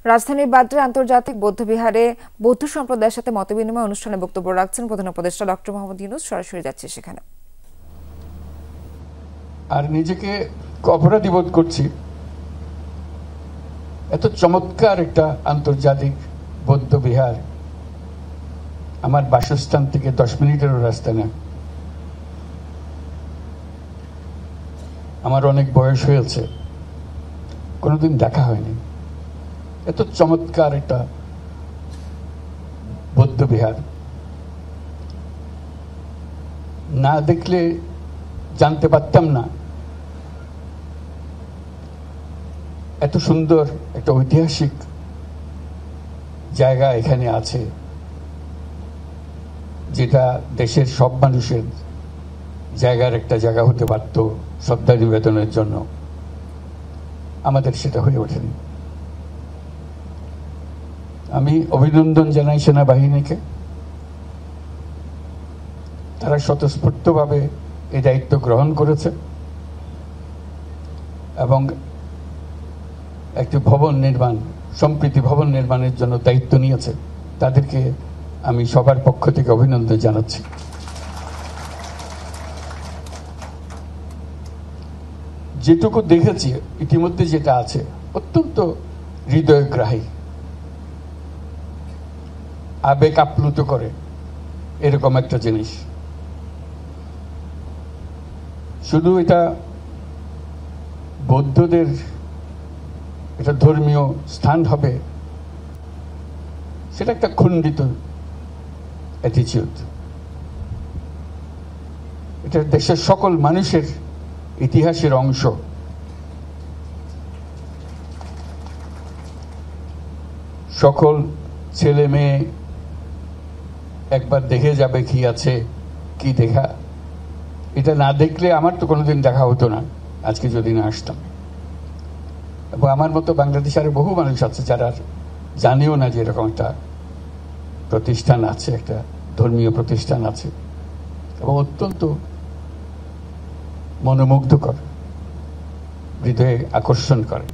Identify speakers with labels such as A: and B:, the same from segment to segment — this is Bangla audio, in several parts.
A: রাজধানীর বাড্ডার আন্তর্জাতিক বৌদ্ধবিহারে বৌদ্ধ সম্প্রদায়ের সাথে মতবিনিময় অনুষ্ঠানে বক্তব্য রাখছেন প্রধান উপদেষ্টা ডক্টর মোহাম্মদ ইউনূস। সরাসরি যাচ্ছে সেখানে।
B: আর নিজেকে অপরাধী বোধ করছি, এত চমৎকার একটা আন্তর্জাতিক বৌদ্ধ বিহার আমার বাসস্থান থেকে 10 মিনিটেরও রাস্তা না। আমার অনেক বয়স হয়েছে, কোনোদিন দেখা হয়নি। এত চমৎকার একটা বৌদ্ধ বিহার না দেখলে জানতে পারতাম না এত সুন্দর একটা ঐতিহাসিক জায়গা এখানে আছে, যেটা দেশের সব মানুষের জায়গার একটা জায়গা হতে পারত শ্রদ্ধা নিবেদনের জন্য। আমাদের সেটা হয়ে ওঠেনি। আমি অভিনন্দন জানাই সেনাবাহিনীকে, তারা স্বতঃস্ফূর্তভাবে এই দায়িত্ব গ্রহণ করেছে এবং একটি ভবন নির্মাণ, সম্প্রীতি ভবন নির্মাণের জন্য দায়িত্ব নিয়েছে। তাদেরকে আমি সবার পক্ষ থেকে অভিনন্দন জানাচ্ছি। যেটুকু দেখেছি ইতিমধ্যে যেটা আছে অত্যন্ত হৃদয়গ্রাহী, আবেগ আপ্লুত করে এরকম একটা জিনিস। শুধু এটা বৌদ্ধদের এটা ধর্মীয় স্থান হবে, সেটা একটা খণ্ডিত অ্যাটিটিউড। এটা দেশের সকল মানুষের ইতিহাসের অংশ। সকল ছেলে মেয়ে একবার দেখে যাবে কি আছে, কি দেখা। এটা না দেখলে আমার তো কোনোদিন দেখা হতো না আজকে যদি না আসতাম। এবং আমার মতো বাংলাদেশে আরো বহু মানুষ আছে যারা জানেও না যে এরকম একটা প্রতিষ্ঠান আছে, একটা ধর্মীয় প্রতিষ্ঠান আছে, এবং অত্যন্ত মনোমুগ্ধকর, হৃদয়ে আকর্ষণ করে।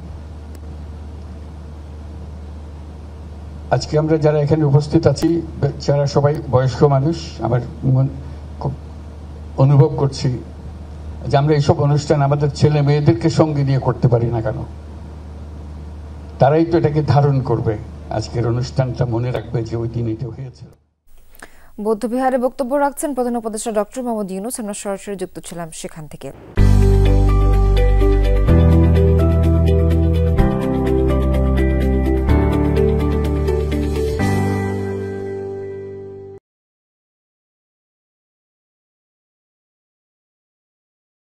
B: আজকে আমরা যারা এখানে উপস্থিত আছি, যারা সবাই বয়স্ক মানুষ, আমার খুব অনুভব করছি যে আমরা এইসব অনুষ্ঠান আমাদের ছেলে মেয়েদেরকে সঙ্গে নিয়ে করতে পারি না কেন? তারাই তো এটাকে ধারণ করবে, আজকের অনুষ্ঠানটা মনে রাখবে যে ওই দিন এটা হয়েছিল।
A: বৌদ্ধবিহারে বক্তব্য রাখছেন প্রধান উপদেষ্টা ডক্টর মোহাম্মদ ইউনূস। আমরা সরাসরি যুক্ত ছিলাম সেখান থেকে।